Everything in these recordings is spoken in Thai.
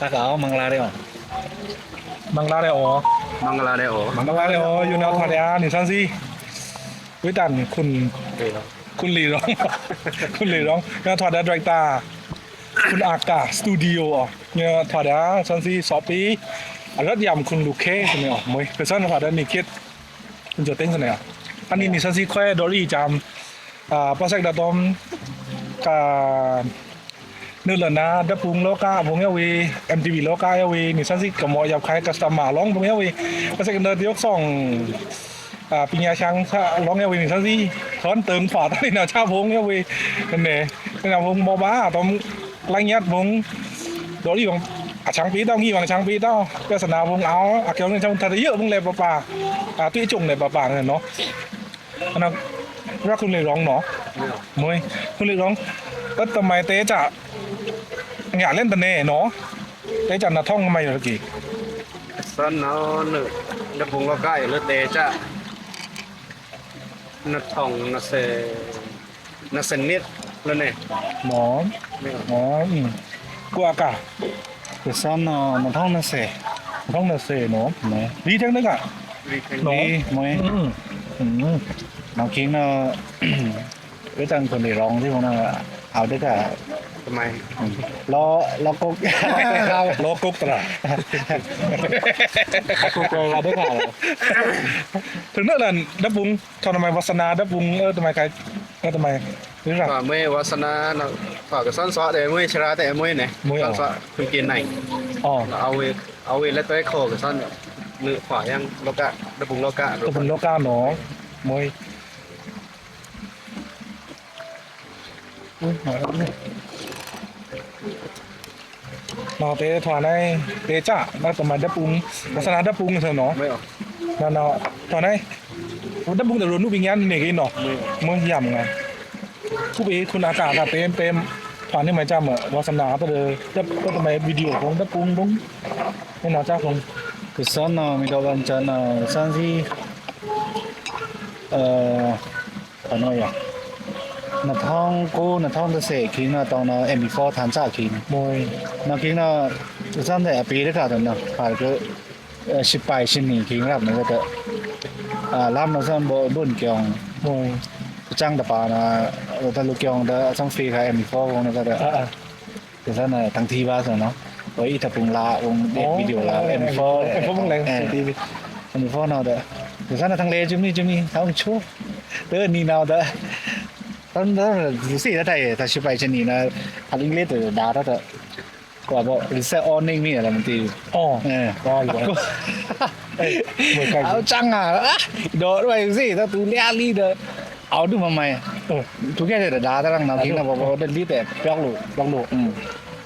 Kakao Manglareo. Manglareo มังกรเดโอ Manglareo อยู่แนวทะเลนี่ซั่นสิวิตันคุณหลีร้อง คุณหลีร้องแนวทะเลดรตาคุณอากาสตูดิโออ่ะเนี่ยทะเลซั่นสิซอปีรถยำคุณลูเคใช่ไหมอ่ะมวยคือซั่นทะเลนี่คิดคุณจะเต้นกันไหนอ่ะอันนี้นี่ซั่นสิแควดอรี่จำpasek datom ka nilana da pung loka pung yawi MTV loka yawi ni sansi kamo yap khai customer long pung yawi pasek na diok song pinya chang sa long yawi ni sansi thon tường phỏ tai na cha pung yawi ne na pung mo ba tom lanh nhát pung đó đi bằng trắng phí tao nghi bằng trắng phí tao cái sân nào pung áo kéo lên trong thật dữ pung lẹp bà tuy trùng này bà này nó nóรักคุณเลยร้องเนาะมวยคุณเลยร้องก็ทำไมเต้จะอยากเล่นตะเน่เนาะเต้จะน่ะท่องทำไมล่ะกี่ สันเนาะนึดับพุงก็ใกล้เลือดเดจะนัดทองนัดเซนัดเซนิดแล้วเนี่ย หมอหมอกัวอากา Cái son nó thông nó sẻ. ท่องน่ะเสเนาะ Đấy. ดีทั้งนั้นอ่ะ รีแข่ง เนาะ Đi mới. Nó khiến nó cái tầng còn để rong chứ không là áo đấy cả ทำไม lo cốc โลกุกตรา cốc là đấy cả ถึงนั่นแหละดับบุงทำไมวาสนาดับบุงทำไมใครทำไมหรือรัก ฝ่าเมื่อวาสนาฝ่ากับซ้อนซ้อแต่เมื่อชราแต่เมื่อเนี่ย เมื่อ ซ้อนซ้อคุณกินไหน อ๋อ เอาเวแล้วตัวโคกับซ้อนเนื้อฝ่ายังโลกะดับพุงโลกะ ตัวเป็นโลกาเนาะมวยnó tế thoa này tế chả nó tầm mà đắp bung nó sẽ đắp bung rồi nó ไม่ออก nó thoa này đắp bungแต่รู้นู่นเป็นงั้นนี่กินเนาะเมื่อยำไงคู่ปีคุณอากาศกับเต็มthoaนี่หมายจำเหรอวาสนาตัวเดียวดับก็ทำไมวิดีโอของดับบุงบุ้งนี่เนาะเจ้าของ cái son nó mình đâu làm chân nó son gì phải nói à nó thông cô nó thông nó sẻ khi nó tao nó MP4 tham gia khi มวย nó khi nó cái son này bị đấy cả rồi nó phải cái ship bài xin nghỉ khi làm nó cái làm nó son bộ buồn kiong มวย trang đập bà là ta lúc kiong đã xong phi cái MP4 của nó cái cái son này thằng thi ba rồi nó với ít tập bùng la ông đẹp video là MP4 M4 bung lên đi MP4 nào đấy cái son là thằng lê chúng đi thằng chú tới ni nào đấy tao là gì đó thầy ta ship bài xin nghỉ là thằng English từ đá đó đấy quả bộ reset owning mi là một tí อ๋อ nè รออยู่มวยไก่ áo trắng à đó rồi gì tao tú lea li đó áo được mà mày เออ ทุกแค่แต่ดาตั้งนาคิงนะบอกว่าเดินรีบแต่เปียกลูก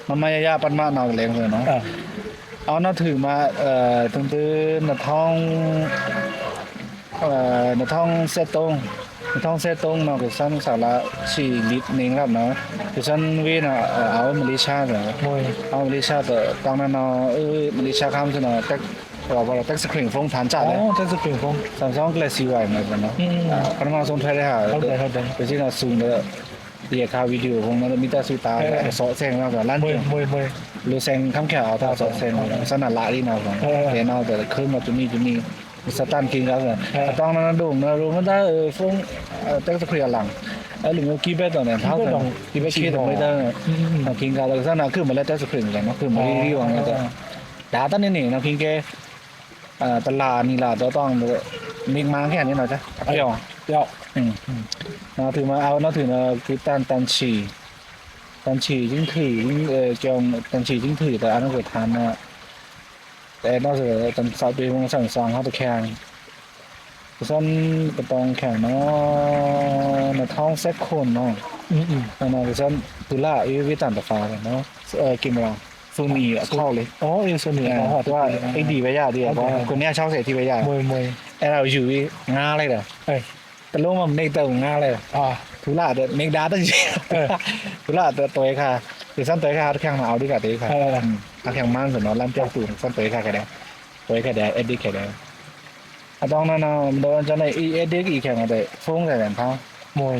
มันมายาปันมาเอาแรงเลยเนาะ อ่ะ เอาน่าถือมาตั้งแต่นาท้องนาท้องเซตงนาท้องเซตงเนาะคือสั้นสาระ4 ลิตรนึงครับเนาะคือสั้นเวียนเอามาเลเซียเหรอ มวย เอามาเลเซียแต่ตอนนั้นเนาะมาเลเซียข้ามใช่เนาะแต่เราบอกเราแต่สคริงฟงฐานจัด อ๋ เลย อเจ้าสปริงฟง สามสองกลาสีไว้เหมือนกันเนาะพันมาส่งไทยได้หา เข้าใจเข้าใจ ไปที่เราซูมแล้วเรียกค่าวิดีโอของมันมีแต่สุตาสอแซงแล้วก็ลั่น มวย เดียว มวย หรือแซงข้ามแขวถ้าสอแซงสนั่นละที่เราของเห็นเอาแต่ขึ้นมาจุนี่สตันกินแล้วเนี่ยต้องนั้นดูนะรู้มันได้ฟงแต่สคริงหลังหรือว่ากีเบตตอนนั้นเท่ากันกีเบตคิดไม่ได้กินกันแล้วสนั่นขึ้นมาแล้วแต่สคริงกันเนาะขึ้นมาที่วางแต่ดาตั้งนี่นะพิงแกตลาดนี่ล่ะต้องมีมาแค่นี้หน่อยจ้ะเดี๋ยว เดี๋ยว nóถือมาเอาnóถือมาคือตันฉี่จิ้งถือจองตันฉี่จิ้งถือแต่อันนั้นเกิดทานนะแต่นอกจากตันสาวปีมงสั่งซองเขาตะแคงส่วนกระตองแข็งเนาะในท้องเซ็กคนเนาะแล้วนอกจากนั้นตุลาวิตันตะฟ้าเนาะกิมเราซูนีเข้าเลย อ๋อเอ็นโซเนียอ๋อ ว่าไอ้ดีไปยาดีว่าคนนี้ชอบเสียที่ไปยาม วย ไอ้เราอยู่งาเลยเหรอ เอ้ย แต่ลูกมันในเติมงาเลย อ่า ทุลาเด็ดเมกดาตั้งใจทุลาตัวค่ะคือสั้นตัวค่ะทุกแข่งมาเอาดีกว่าตัวค่ะทุกแข่งมันส่วนน้องล้ำเจ้าตูนสั้นตัวค่ะแค่เดียวตัวแค่เดียวเอ็ดดี้แค่เดียวตอนนั้นโดนจะในเอ็ดดี้อีกแข่งอะไรฟุ้งแต่แบบเขา มวย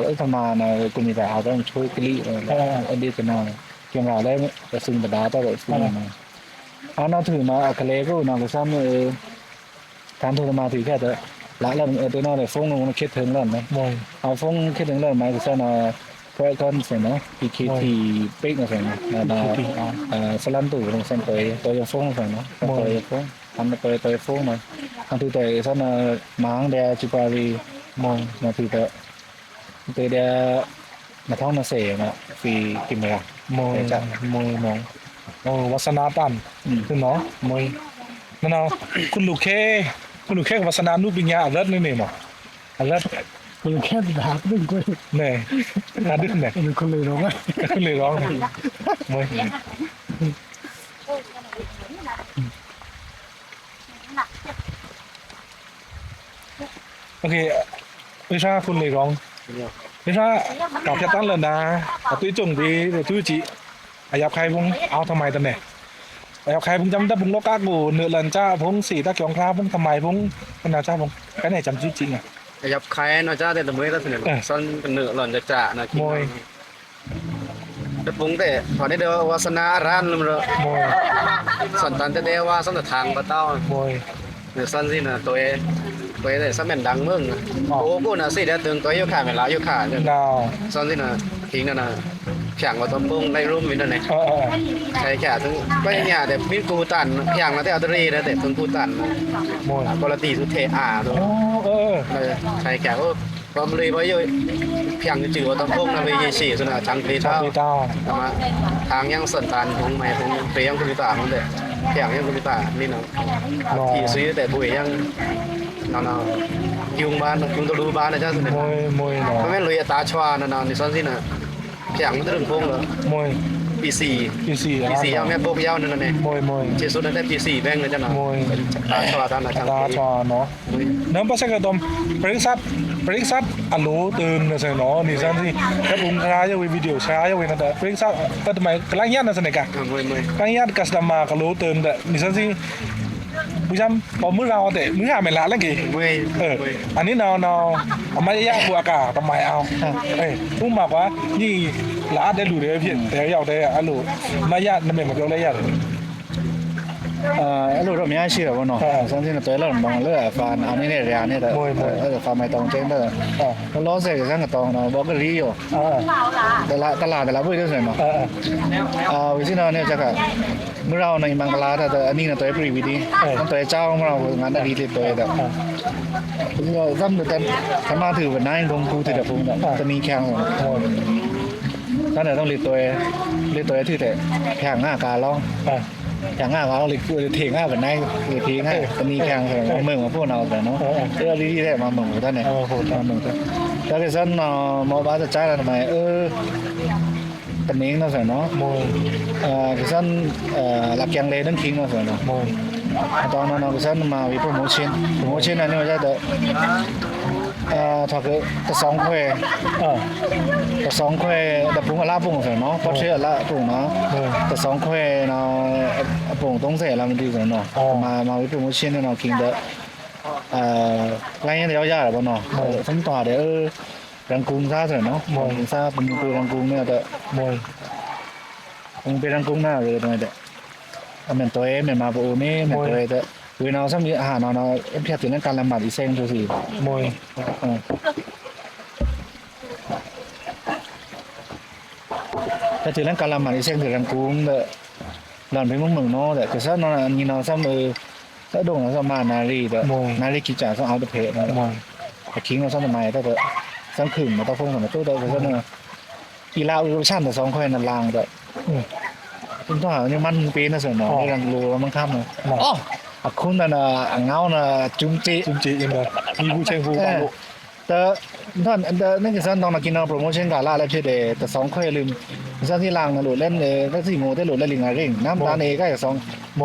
ไอ้ธรรมานะกูมีแต่เอาต้องช่วยกลีเอ็ดดี้จะนอน kiếm nào đấy để sừng bật đá tao để sừng mà nó thử mà ở cái lễ của nó cái sao mà tham thôi mà thì cái đấy lại là ở tới nó để phong nó kết thường lần đấy มวย phong kết thường lần mà cái sao nó quay con phải nó thì big nó phải nó săn tủ nó săn tới phong phải nó tới phong ăn tới phong mà ăn từ tới sao nó mang để chụp vào มวย nó từ tới để mà thong nó sẻ mà vì kìm ra มวยมวยมองโอ้วัฒนาตันคือเนาะมวยนั่นเนาะคุณลูกแค่วัฒนานุปิญญาอัลเลดนี่นี่มั้งอัลเลด mình khép đá đừng quên เนี่ยอัลเลดเนี่ย mình không lời nói á ขึ้นเลยร้องมวยโอเควิชาคุณเลยร้องวิชากลับจะตั้งเลยนะตุ้ยจงดีตุ้ยจีอายับใครพงเอาทำไมตำแหน่งอายับใครพงจำได้พงโลกากูเนื้อเลินจ้าพงสีตะเกียงคราพงทำไมพงขนาดจ้าพงcái này chăm chú chị à ยับใครเนาะจ้าแต่ไม่ได้สนิทซ่อนเป็นเนื้อหล่อนจะจ่านะคิด มวย แต่ปุ้งแต่พอได้เดียววาสนาร้านเลย มวย สันตันแต่เดียวว่าสันทางปะเต้าม วย เนื้อสันสินะตัวแต่สันเป็นดังมึงโอ้กูน่ะสิเดี๋ยวตึงตัวยกขาเวลายกขาเนี่ย ดาว สันสินะทิ้งนั่นน่ะแข่งกับต้มปุ้งในรูมวินนั่นเอง ใช่แค่ถึงก็ยังเนี่ยแต่มีกูตันแข่งมาแต่อัลตรีนะแต่ถึงกูตัน มวย กรตีสุเทอาตัว โอ้ใช่แค่ก็พอมเลยไปเยอะเพียงจืดว่าต้มปุ้งนะไปยี่สี่ส่วนจังพีเท้า พี่เต้า มาทางยังสันตันของไม่ของเปรี้ยงคุณตามันเด็ดแข่งยังคุณตานี่เนาะที่ซื้อแต่บุยยังนอนยุงบ้านยุงตัวรูบ้านนะจ้าสิ มวยมวยเนาะ เพราะแม่ลุยตาชวานนอนนี่ซ้อนสินะแข่งมันจะถึงพงเหรอ มวย ปีสี่ พี่สี่ ปีสี่เอาแม่โป๊กยาวนั่นเอง มวยมวย เจสุดนั่นได้ปีสี่แบงเลยจ้าเนาะ มวย ตาชวาตาหนาจัง ตาชาเนาะน้ำปัสสาวะตอมperiksa alo turn na sa no ni san si ka bung kra ya we video sha ya we na da periksa ta mai klang yan na sa ne ka มวยมวย klang yan customer ka lo turn da ni san si bu jam pa mu ra de mu ha me la la ki มวย อันนี้นอไม่ได้ยากกว่าอากาศทำไมเอาพูดมากว่านี่ละอาดได้ดูได้เพี้ยนแต่อยากได้อะลูไม่ยากนั่นเป็นมาเกี่ยวอะไรยาก အဲ့လိုတော့အများရှိတယ်ဗောနော်စမ်းစင်းတော့တော်လောက်မောင်လဲဖာအနေနဲ့ရာနဲ့တော့အဲ့ဒါဖာမိုင်တောင်ကျင်းတော့လောဆယ်ကစမ်းကတော့ဘောကလေးရောတလာဘွေလို့ဆိုရင်တော့ဝိစင်းတော့เนี่ยจะကမရောနိုင်မင်္ဂလာတော့အနည်းနဲ့တော်ပြပြီးဒီတော့เจ้าမရောငါနဲ့ဒီလေးတော်တော့ဒီတော့ဇမ်တဲ့သမားသူကနိုင်ကုန်ကူတဲ့ပုံတော့တမီချမ်းတော့นั่นแหละต้องรีตัวที่แต่แข่งหน้ากาล้องอย่างง่ายเราเลยเถียงง่ายแบบนั้นเลยเถียงง่ายจะมีแข่งของเมืองของพวกเราแต่เนาะเรื่องที่ได้มาเมืองท่านเนี่ยมาเมืองท่านแล้วก็ฉันมอบ้าจะจ่ายอะไรทำไมตอนนี้เราใส่เนาะก็ฉันหลักยังเลยนั่งคิงเราใส่เนาะตอนนั้นเราฉันมาวิโปรโมชั่นนั่นเนี่ยจะถ้าเกิดจะสองแควแต่สองแควแต่ปุ่งละปุ่งใส่เนาะเพราะเชื่อละปุ่งเนาะแต่สองแควเนาะปุ่งต้องใส่ละมันดีใส่เนาะมาวิโปรโมชั่นเนาะคิงเด้ไรเงี้ยเดี๋ยวยากเลยป่ะเนาะสมต่อเดี๋ยวรังกุ้งซาใส่เนาะซาเป็นตัวรังกุ้งเนี่ยแต่เป็นรังกุ้งหน้าเลยตรงนี้แต่เหมือนตัวเหมือนมาปูนี่เหมือนตัวแต่คือเราสมัยอาหารเราเพียรถึงเรื่องการละหมาดอีเซงตัวสี่มวยแต่ถึงเรื่องการละหมาดอีเซงถึงรังกุ้งแต่หล่อนไปมุ่งเมืองนอกแต่คือถ้าเรานี่เราซ้ำถ้าโด่งเราซ้ำมานารีแต่นารีกิจจาซ้ำเอาแต่เพลนะแต่คิงเราซ้ำทำไมแต่ซ้ำขึ้นมาต้องฟุ้งมาตู้แต่คือถ้ากีฬาอุชั่นแต่สองคนนั่นลางแต่คุณต้องหาเนี่ยมันปีน่ะส่วนน้อยในรังรูมันข้ามเลยอ๋อคุณนั่นเงาน่ะจุ้มจียังไงมีผู้เชิงผู้บางลูกแต่ท่านนั่นคือสั่นตอนนักกินโปรโมชั่นกาล่าแล้วเช่นเดียแต่สองค่อยลืมสั่นที่ล่างนะหลุดเล่นเลยแล้วสี่โมได้หลุดเล่นลิงอะไรริ่งน้ำตาลเองก็อย่างสอง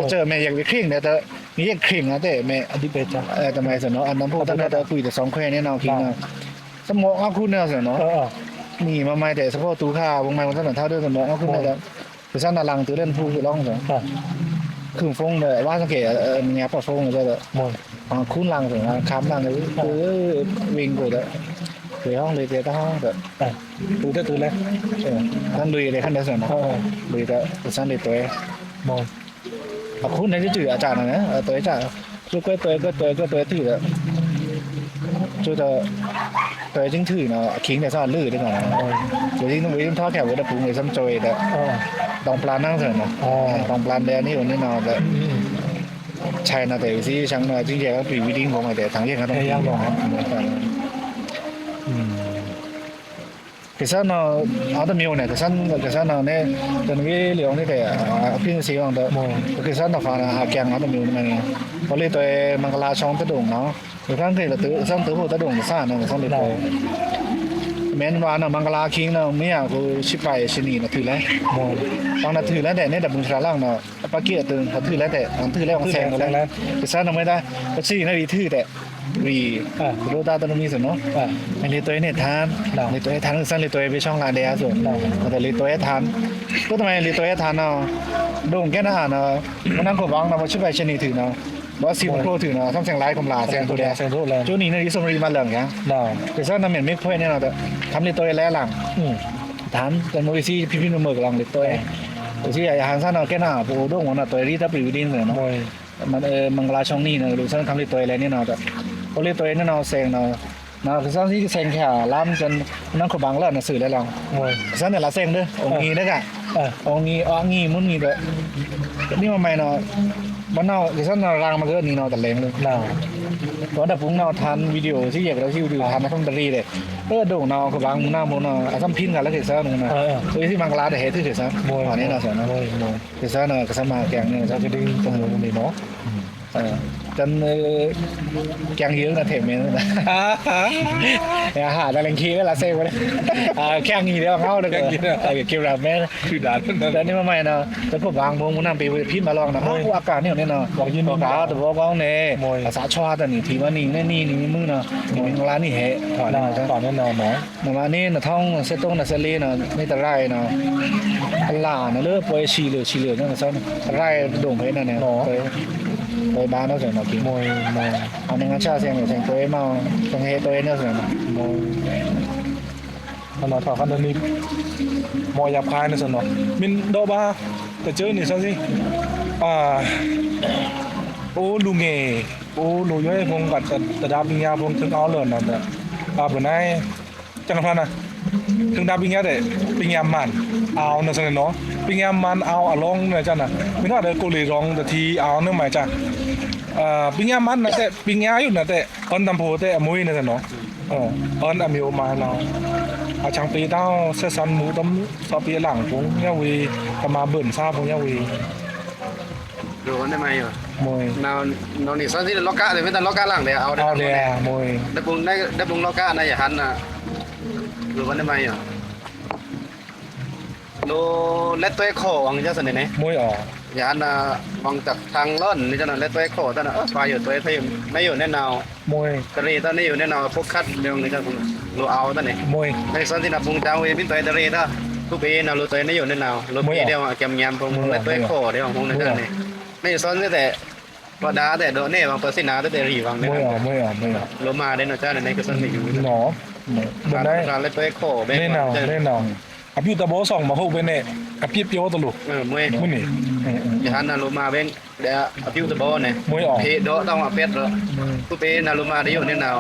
เจอแม่อยากไปคริ่งเนี่ยแต่นี่อยากคริ่งนะแต่แม่อดีตเจ้าทำไมส่วนน้อยอันนั้นพวกท่านแต่คุยแต่สองค่อยเนี่ยน้องคิงนะสมองเอาคุณเนี่ยส่วนน้อยนี่มาไม่แต่เฉพาะตู้ข้าววงไม่มันสั่นเท่าเดิมส่วนน้อยเอาคุณเนี่ยคือสั่นล่างตัวเล่นผู้คือร้องส่วนคือฟงเลยว่าสังเกตเนี่ยปะฟงเลยแต่คุณล่างส่วนค้ำล่างเลยคือวิ่งกูเลย lười không lười thì tao không được từ lên thân lười để khăn đấy rồi nó lười đó từ sáng lười tối mồi học khúc này chứ chữ ở trà này nữa tối trà chú quay tối thử đó chú tao tối chính thử nó khiến để sao lười đấy mà rồi chính nó với thao kẹo với đập cùng người xăm trồi đó đồng plan năng rồi nó đồng plan đenนี่นี่nào đóใช่นะแต่ที่ช่างนะจริงๆก็ปีวิดิ้งของมันแต่ทางแยกก็ต้องยากลงครับ그래서 아도 미오네 그래서 네 저는 게 리옹이 돼 앞에 시험도 그래서 나 파나 학양 아도 미오네 말이야 원래 또 망갈라 총 뜨동 나 그런 게 또 상도 뜨동 사는 상도 맨 와나 망갈라 킹나 미야 그 18 신이 나ถือแล้ว ตอนนั้นถือแล้วแต่เนี่ยดับบุญชาล่างเนาะปาเกียตึงเขาถือแล้วแต่ของถือแล้วของแซงแล้วแต่ซ่าทำไม่ได้ก็ชี้นาดีถือแต่รีโรตาตอนนี้สิเนาะไอ้เลตัวเนี่ยทานเลตัวทานสั้นเลตัวไปช่องลาเดียส่วนแต่เลตัวทานก็ทำไมเลตัวทานเนาะโด่งแค่นั้นเนาะมันนั่งขบวังเนาะมาช่วยไปชนีถือเนาะบอสซีมันโคถือเนาะต้องแซงไล่กำลาแซงตัวเดียวจุนี่นาดีสมรีมาเหลืองยังแต่ซ่าน้ำเหม็นไม่ค่อยเนี่ยเนาะแต่ทำเลตัวแล้วหลังทานกันโมดิซี่พี่นุ่มเมือกลองเลตัวที่hàng sana cái nào bộ đông của nó tuổi đi tập biểu đi rồi nó mà mang lá trong ni nó lúc sáng thăm đi tuổi lên như nào đó có đi tuổi nó sen nó cái sángที่senแค่ล้ำจนนั่งขบังแล้วน่ะสื่อได้ลองsángเนี่ยละเซ็งเด้อองงี้นะกะองงี้มุ้นงี้เด้อนี่มาใหม่เนาะบ้านเนาcái sáng nó rangมาก็นี่เนาะแต่แรงเลยก็ดับฟุ้งเนาะทันวิดีโอที่อยากเราที่วิดีโอทันนะต้องตรีเลยโด่งเนาะขบังมุ้งหน้ามุ้งเนาะซ้ำพินกันแล้วเสร็จนึงนะที่มังลาได้เห็นที่เสร็จซะตอนนี้เนาะเสร็จเนาะเสร็จเนาะก็สมาแกงเนี่ยจะได้ตรงนี้เนาะจนแกงเยอะนะเทมเมนนะอาหารอะไรขี้ก็ละเซ่ไปเลยแกงงี้เดี๋ยวเขาเลยเกี่ยวกับแม่คือด่าแต่นี่มาใหม่เนาะจะพวกบางวงมุ้งน้ำไปพิมพ์มาลองนะอากาศเนี่ยเนาะบอกยินบอกเขาแต่บอกว่าเนี่ยภาษาชาตินี่ทีว่านี่นี่มือเนาะนี่มีร้านนี่เหตุถอดได้ถอดแน่นอนเนาะมานี่เนาะท่องเซตงเนาะเซลีเนาะไม่แต่ไรเนาะหล่าเนาะเลือกไปชีเหลือเนี่ยมันซ้อนไรโด่งเพชรเนี่ยไปบ้านnó rồi nó kiểu mồi anh đang cha xem rồi xem tôi mau trong hệ tôi nó rồi mồi nó thọ khăn đơn đi mồi nhập khai nó rồi nó mình đo baแต่เจอนี่ซะสิโอ้ลุงเงโอ้ลุงย้อยพงกับแต่ดาบิญญาพงถึงเอาเลยนะแต่บนนั้นจังหวัดน่ะถึงดาบิญญาแต่ปิญญามันเอานะซั่นเนาะปิญญามันเอาอลองเนี่ยจ้ะน่ะไม่ว่าแต่กูเลยร้องแต่ทีเอาเนื่องหมายจ้ะปิญญามันนะแต่ปิญญาอยู่นะแต่ออนตำโพแต่มุ้ยนะซั่นเนาะออนอมิวมาเนาะchẳng tí tao sẽ săn mũ tấm so phía lẳng cũng nhau vì tầm mà bẩn sao cũng nhau vì rồi vấn đề mày rồi mồi nào nó nỉ sao gì là lo cá thì mới ta lo cá lẳng để ao đè mồi đắp bung lo cá này giả hắn à rồi vấn đề mày rồi nó lết tuế khổ bằng cho sân này mồi ở giả hắn là bằng chặt thang lớn nên cho nó lết tuế khổ ta là phải ở tuế thêm mấy ở nên nào mồi cái gì ta này ở nên nào phúc khát đường này cho lúa ao ta này mồi này sao thì là bung trao về biết tuế ta đây đó lúc ấy nào lúa tuế này ở nên nào lúa bì đeo kèm nhám bung lết tuế khổ đeo bung này nàyไม่ซ้อนแต่พอดาแต่โดนเนี่ยบางตัวสินาแต่รีบางเนี่ยไม่ลมมาได้เนาะจ้าในก็ซ้อนอยู่หนอเหมือนได้ การเล่นตัวโคเบ้ เล่นเอากับยูตาโบส่องมาโฮเบเน่กับพี่เปียวตลุมวยนี่อย่าหันนาลมาเบ้งเดี๋ยวกับยูตาโบเนี่ยเพดโดต้องมาเป็ดแล้วผู้เป็นนาลมาได้อยู่เนี่ยนา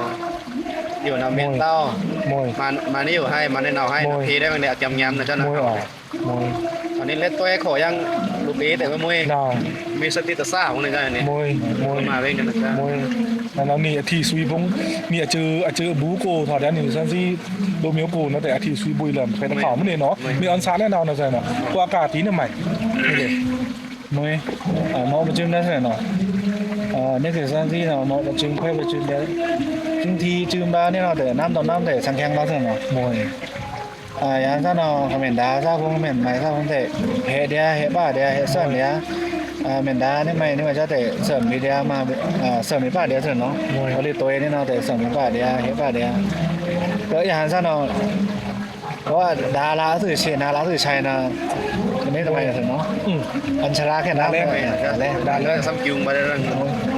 อยู่นาเมนเต้ามานี่อยู่ให้มาในนาให้เพได้มันเนี่ยจำยำนะจ้านะอันนี้เล่นตัวโคยังลูกเอ๋แต่ว่ามวยมีสติตซ่าของเลยจ้าเนี่ยมาเบ้งกันนะจ้าแล้วนี่ทีซุยพงนี่เจอบูโกถอดแล้วนี่ซันซี่โดมิโอโกนะแต่ทีซุยบุยเหลิมไปตะขอมันเนี่ยเนาะมีออนซาแน่นอนนะใช่เนาะตัวอากาศทีนี่ใหม่นี่เลยมวยมองไปจึงได้ใช่เนาะนี่คือซันซี่เนาะมองไปจึงค่อยไปจึงได้จึงทีจึงบ้านนี่เนาะแต่น้ำต่อน้ำแต่สังแข่งบ้านใช่เนาะมวยอย่างถ้าเนาะคอมเมนต์ดาถ้าพงคอมเมนต์ไม่ถ้าพงแต่เฮเดียเฮบ้าเดียเฮซ่อนเดียเมนดานี่ไม่นี่ว่าจะแต่เสริมมีเดียมาเสริมมีป้าเดียเสริมเนาะเขาเรียกตัวนี่เนาะแต่เสริมมีป้าเดียเฮป้าเดียก็อย่างถ้าเนาะเพราะว่าดาราสื่อเชียร์ดาราสื่อชัยนะอันนี้ทำไมเสริมเนาะอัญชราแค่นั้นเลยดาราซ้ำคิวมาได้แล้ว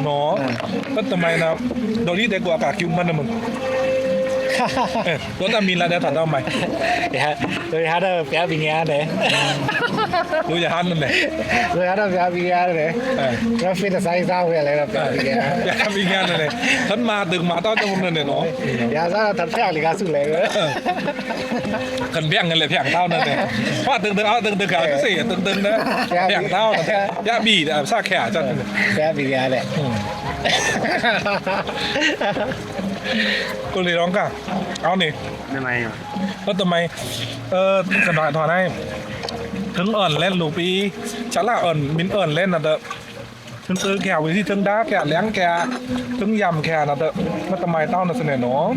เนาะก็ทำไมนะโดยที่แต่กว่าอากาศคิวมันนะมึง รถตามินแล้วเดี๋ยวถอดเอาใหม่ Rồi hát đâu bé bị nghe đấy. รู้อย่าหันนั่นแหละ Rồi hát đâu bé bị nghe đấy. Nó phi là sai sao vậy lại là bé bị nghe. อย่าทำอีกงานนั่นแหละฉันมาตึกมาต้อนจะมุนนั่นเนี่ยเนาะ Ya ra là thật phèo thì cả sự lệ nữa. ขันเบี้ยงกันเลยแผงเท่านั่นเลยว่าตึงเอาตึงขาวก็สี่ตึงนะแผงเท่านั่นยาบีแต่ซาแขจัด Bé bị nghe đấy. ก็เลยร้องกันเอานี่ ทำไมอ่ะ แล้วทำไมกระดาษถอนให้ถึงเอิญเล่นลูปีฉันละเอิญมินเอิญเล่นนะเด้อถึงตื้อแกวิธีถึงด้าแกเลี้ยงแกถึงยำแกนะเด้อแล้วทำไมเต้าน่ะเสนอเนาะ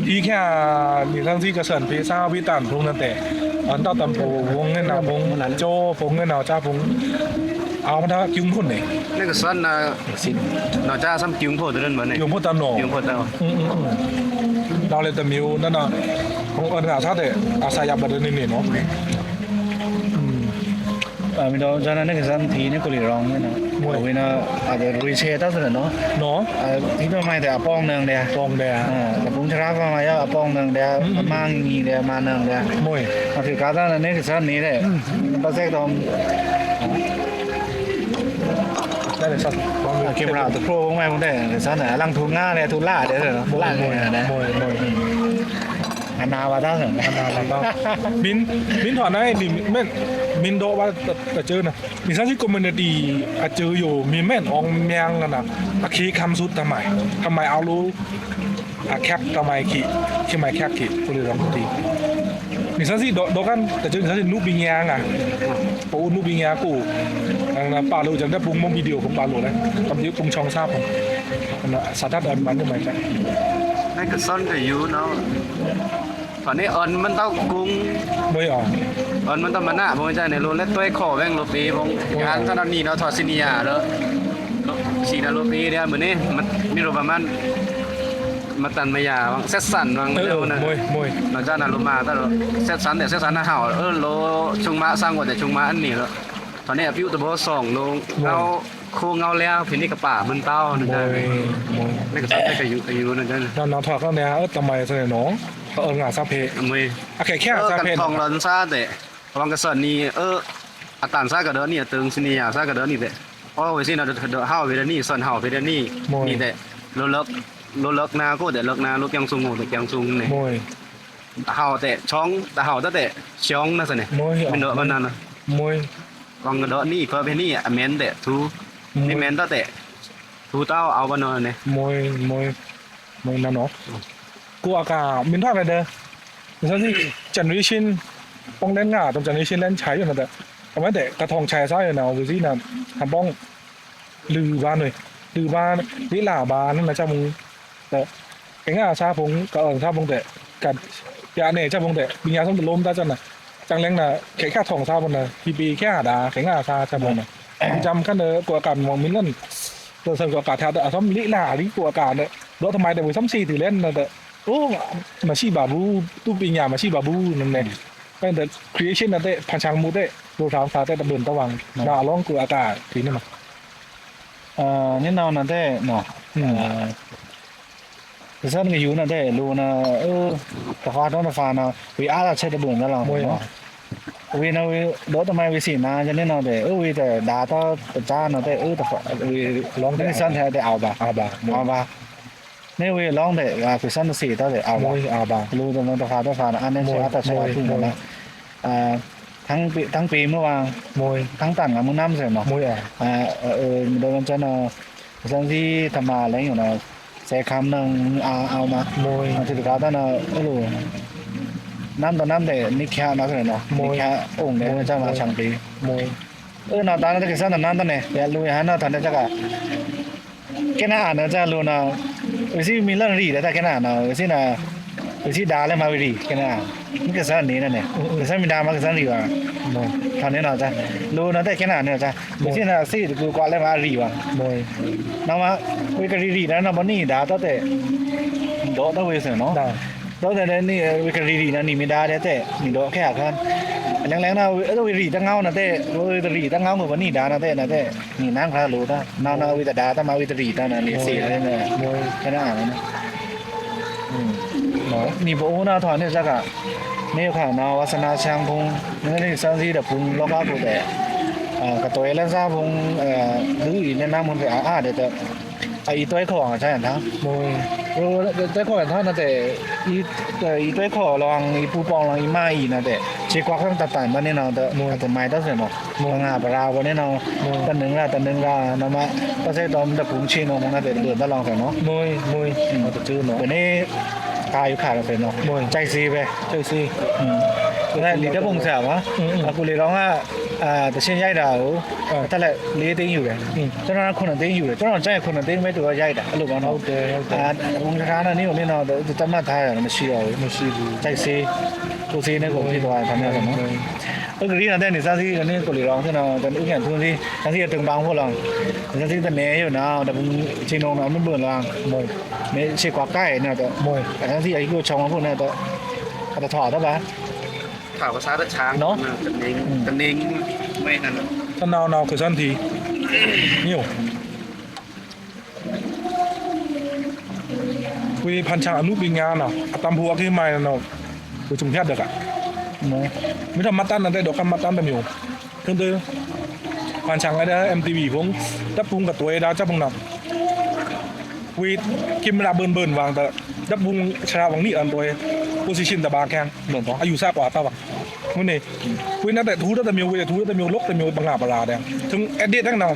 อีแค่มีทั้งที่กระเสินพีซ่าวิตันพงนั่นแต่อันเต้าตำปูพงเงินนาพงโจพงเงินนาจ้าพงเอามาถ้ากิ้งคนไหน นี่ก็สั้นนะเราจะซ้ำจิ้งโพดตัวนั้นเหมือนไง อยู่พูดตามหนอ จิ้งโพดเต้า เราเลยแต่มิวนั่นน่ะของเอิญหาชาติอาศัยยับบัดนี่เนาะ Mình đâu cho nên cái dân thì nó có lì rong nữa nè. Vì nó ở đây rùi xe tao rồi nó. เนาะ Thì nó mai thì ở bong nương đây. ฟองแดง Là cũng chả ra mà ở bong nương đây, mang gì đây mà nương đây. มวย Mà thì cả ra là cái dân này đấy. Bác sẽ đồng ได้เลยสัตว์ camera từ pro không ai cũng để cái dân này lăng thú nga này thú lạ đấy rồi nó. Lạ người này đấy. มวย Anh nào vào tao rồi. มินถอนได้ดิมินโดว่าแต่เจอนะมีสักที่คอมมูนิตี้อาเจออยู่มีแม่นอองเมียงนั่นน่ะอาคีคำสุดทำไมเอารู้อาแคปทำไมขี้ไม่แคปขี้กูเลยร้องตีมีสักที่โดกันแต่เจอมีสักที่นูบิงยางอ่ะปูนูบิงยากูนะป่าลูจังได้ปุ้งมงวิดีโอของป่าลูเลยตำยิ้วปุ้งช่องทราบผมนะสาธัดอันมันทำไมกัน นี่ก็สั้นก็อยู่เนาะตอนนี้เอิญมันต้องกุ้ง ไม่ออก เอิญมันต้องมาหน้าผมจะในโรเล็ตตัวขอแว่งโรปีผมงานตอนนี้เนาะทอซินียาแล้วสีนาโรปีเนี่ยเหมือนนี่มันมีรูปประมาณมาตันมายาวังเซตสันวังเดียวนะ มวย เราจะนารูมาแต่เซตสันแต่เซตสันน่ะห่าวโลชุงมาสร้างกว่าแต่ชุงมาอันนี้แล้วตอนนี้พิวตะโบสองลงเงาโคเงาแล้วพินี่กับป่ามันเต้านั่น ม เอ วย นี่ก็สั้นก็อยู่นั่นเอง นั่นน้องถอดข้างในทำไมเสนอน้องเขางานซาเพ มือ โอเคแค่ซา กัน เพ ทองร้อนซาแต่วังกระสันนี่อาตานซากระเดนี่ตึงซินียาซากระเดนี่แต่เพราะว่าสินะเดห้าวเวดนี่ส่วนห้าวเวดนี่นี่แต่โลเลิกนาก็แต่เลิกนาลูกยังซุงแต่ยังซุงเนี่ย มวย ห้าวแต่ช่องแต่ห้าวแต่ช่องนั่นสิเนี่ย มวย เป็นเดอะมันนั่นนะ มวย วังกระเดนี่เพอเป็นนี่เมนแต่ทูนี่เมนแต่ทูเต้าเอาวันนอนเนี่ย มวยนั่นเนาะกูอากาศมินทอดอะไรเด้อมินทอดที่จันวิชินป้องเล่นง่าตรงจันวิชินเล่นใช้อยู่นะแต่ทำไมแต่กระทองชายซ้ายเนาะดูสินะทำป้องลือบ้านเลยลือบ้านวิลาบ้านนั่นนะเจ้ามึงแต่แกง่าชาพงก็ชาพงแต่กัดยาเนี่ยชาพงแต่บิญญาส้มตะล้มตาจันน่ะจังเล้งน่ะแค่ทองชาบนน่ะปีแค่หาดาแกง่าชาชาพงน่ะจำขั้นเนอกูอากาศมองมินนั่นตัวสังกัดแถวแต่ซ้อมลิลาลิกูอากาศเนี่ยแล้วทำไมแต่บุ้ยซ้ำซีถือเล่นนะแต่โอ้มาชีบาบูตู้ปีญญามาชีบาบูนั่นเองเป็นแต่ creation นั่นเต้พันช่างมูเต้ดูทางสาเต้ตะเบินตะวังน่าร้องกูอากาศทีนี่มา nên nào là thế nó cái dân cái yếu là thế luôn là cái hoa đó là phà nào vì ai là chơi được bưởi ra lòng vì nó đỡ tầm mai vì xỉn na cho nên là để vì để đá to cha nó để vì long cái dân thế để ảo bà nếu vì long để cái dân nó xỉ ta để ảo bà luôn là phà đó phà là anh nên sẽ ta chơi chung rồi thángปีเมื่อวานมวยทั้งต่างกับมือน้ำเสร็จเนาะมวยโดนจนจังที่ทำมาอะไรอยู่นะเสกคำหนึ่งเอามามวยที่ตะการตั้งนะไม่รู้น้ำต่อน้ำเด็นี่แค่มาเสร็จเนาะนี่แค่องค์เดียวจะมาช่างปีมวยน่ะตอนนั้นที่สั้นนั้นตอนนี้อย่าลุยฮะน่ะทันได้จักอะแค่นั้นนะจะรู้นะวิธีมีเรื่องรีแต่แค่นั้นนะวิธีน่ะวิธีด่าเลยมาวิธีแค่นั้นนี่ก็สั้นนี้นั่นเนี่ยสั้นมีด่ามาก็สั้นรีว่ะตอนนี้เราจะรู้นะแต่แค่นั้นเนี่ยจะวิธีน่ะสิกูกว่าเลยมารีว่ะมวยน้องมาวิกฤตรีนั้นนะวันนี้ด่าตั้งแต่โดดตั้งเวสเนาะตั้งแต่นี่วิกฤตนั้นนี่มีด่าแต่นี่โดดแค่กันแรงๆนะต้องวิรีตั้งเงานะแต่วิรีตั้งเงาเหมือนวันนี้ด่านะแต่นี่นั่งคลารู้นะน้องวิตด่าตั้งมาวิรีตั้งนะนี่สี่อะไรเนี่ยแค่นั้นนะ你不乌那团的这个，你有看到我是那相碰，那你上次的碰老高不的，个对了啥碰女人那么的的，一堆口啊这样他，堆口他那的一堆口浪一不帮浪一买一那的，结果刚ตัดมันนี่เนาะแต่ไม่ได้เนาะงาปลาวันนี้เนาะตันนึงละนะมาก็ใช้ตอมตะพุงชิโนมันน่ะเดือดตะลองเนาะมวยเอาตะจื้อเนาะเดี๋ยวนี้กายอยู่ขาดกันเนาะใจซีไปใจซีนั่นลีได้พงษาวะกูเลยร้องว่าแต่เช่นย่ายดาวแต่ละลีติ้งอยู่เลยเจ้าหน้าคนนั้นติ้งอยู่เลยเจ้าหน้าใจคนนั้นติ้งไม่ตัวย่ายดาหรือว่าเนาะวงการนั่นนี่วันนี้เนาะจะตั้งมาทายมันชี้เอาใจซีกูซีเนี่ยกูที่ตัวทำเนี่ยเนาะก็รีนั่นนี่ซะสิอันนี้กูเลยร้องที่เนาะแต่อุ้งแก่นทุ่งที่ซะสิตึงบางพวกเราซะสิแต่เนยอยู่เนาะแต่ชิโนเนาะมันเบื่อละไม่ใช่กว่าใกล้เนี่ยแต่แต่ซะสิไอ้กูชงมาพวกเนี่ยแต่ถอดได้ปะถามภาษาช้างตันเองไม่นั่น ท่านนาวคือสั้นทีนี่อยู่คุยพันชาอนุบิงานอ่ะตามหัวที่ไม่เนาะคุยจุ่มแค่เด็กอ่ะไม่ทำมัดตันนั่นได้ดอกคำมัดตันแต่มีอยู่ตื่นพันชาอะไรได้ MTV พงจับพุงกับตัวเอดาจับพุงหนักคุยกิมระเบินวางแต่จับพุงชาวังนี่อันตัวโพสิชันแต่บาแกงเหมือนต่ออายุทราบกว่าตาบักมื่อนี่คุยนั่นแต่ทูแต่มีแต่ทูแต่มีลกแต่มีบังหาปลาแดงถึงเอ็ดดี้ตั้งนาน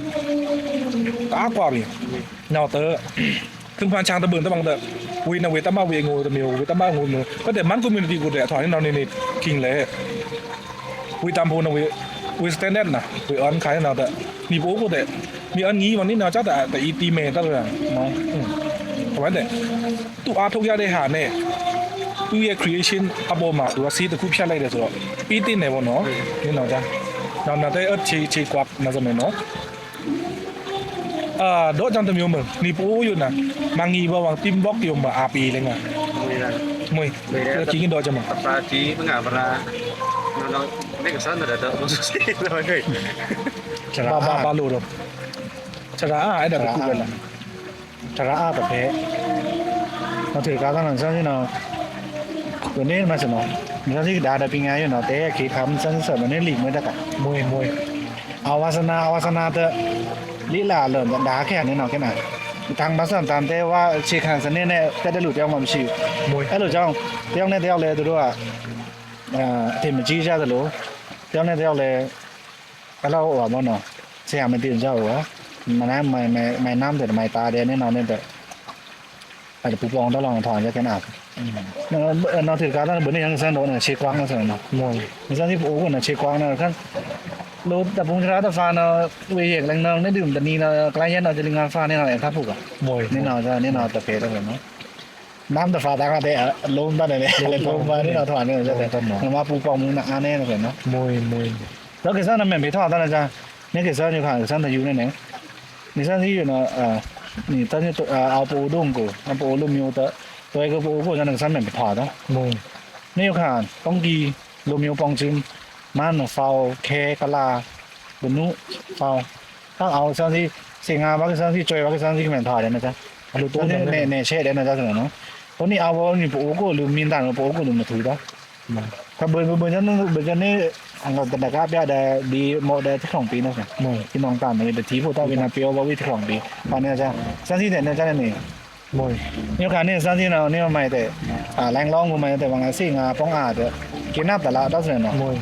ตากว่าพี่เนาเตอร์ถึงพันชางตะเบินตะบังเตอร์คุยนั่งเวตามาเวงูแต่มีเวตามางูมือก็แต่มันก็มีดีกูแต่ถอยนี่นอนนี่คิงเลยคุยตามพูนเวสเตนเน็ตนะคุยอันขายนาแต่มีโป๊กูแต่มีอันงี้วันนี้นาจ้าแต่อีตีเมย์ตั้งเลยน้องทำไมแต่ตู้อาร์ทุกอย่างได้หาเนี่ยตู้ရဲ့ creation အပေါ်မှာသူကစီးတစ်ခုဖြတ်လိုက်တယ်ဆိုတော့ပြီးတင်တယ်ပေါ့နော်နင်တော့ကြာနောက်တဲ့အချေကွာမစမယ်နော်တော့ကြောင့်တမျိုးမနီပိုးယူနာမငီဘောဝတင်ဘော့ယုံမအာပီလေငါမွေကြီးကတော့ကြမှာปลาจีบังหาปลาเราไม่กับสั้นแต่เดี๋ยวเราสุดที่เราเลยဘာလို့တော့ฉลาအဲ့ဒါကူပဲလားฉลาแบบเพเราถือการตั้งหลังสั้นที่เนาะวันนี้มาสนองมีหน้าที่ดาปิงไงอยู่เนาะแต่ขี้คำสั้นๆวันนี้หลีกไม่ได้กันมวยเอาวาสนาเตอลีลาเริ่มดาแค่นี้เนาะแค่ไหนทางภาษาตามแต่ว่าเชียร์ขันสันเนี่ยแต่ได้หลุดยังมันชิวไอ้หลุดจังเที่ยวเนี่ยเที่ยวเลยตัวด้วยเทมจีจ้าตัวรู้เที่ยวเนี่ยเที่ยวเลยเราว่ามันเนาะเสียมันตื่นเจ้าหัวมันน้ำไม่น้ำแต่ไม่ตาเดียนี่เนาะเนี่ยแต่อาจจะปูปองต้องลองถอนจะแค่ไหนเราถือการตั้งบนนี้ยังสั้นโดนเช็คกว้างนั่นสิเนาะมวยมีสั้นที่ปูกันเช็คกว้างนั่นขั้นรู้แต่พงชราตฟ้าเนาะเวียงแรงเนาะได้ดื่มแต่นี้เนาะใกล้ยันเนาะจะลิงฟ้าเนี่ยเนาะครับผูกอ่ะมวยนี่เนาะจะนี่เนาะตะเพได้เนาะน้ำตะฟ้าตากันแต่ลมตั้งแต่เนี่ยลมมานี่เนาะถอนเนี่ยจะแต่มาปูปองมึงหนักแน่เนาะเนาะมวยแล้วก็สั้นนั่นเหมือนไปทอดตั้งแต่จ้านี่คือสั้นอยู่ข้างสั้นแต่อยู่ในไหนนี่สั้นที่อยู่เนาะนี่ตั้งที่เอาปูดุ้งกูเอาปูลุ่มอยู่ตัวไอ้ก็ปูพวกนั้นสั้นเหมือนไปทอดเนาะมวยนี่อยู่ข้างต้องกีลุ่มอยู่ปองจิมมันเฝ้าแคกะลาบนุเฝ้าถ้าเอาสั้นที่เสียงาว่าสั้นที่จอยว่าสั้นที่เหมือนถอดเลยนะจ๊ะรู้ตัวเนี่ยเช่ได้นะจ๊ะเนาะตอนนี้เอาว่านี่ปูกูลืมมินต่างปูกูลืมมาถือได้ถ้าเบิ่งฉันนี่อันก็แต่ก็เปียได้ดีโมเดลที่ของปีนั่นสิที่น้องตามเลยแต่ที่พูดต้องเป็นนาเปียวว่าวิธีของปีตอนนี้จ้ะสั้นที่เนี่ยจ้ะนี่มวยนี่ค่ะนี่สั้นที่เรานี่มาแต่แรงร้องกูมาแต่บางสิ่งป้องอาจจะกินน้ำแต่ละต้องเสียเนาะมวย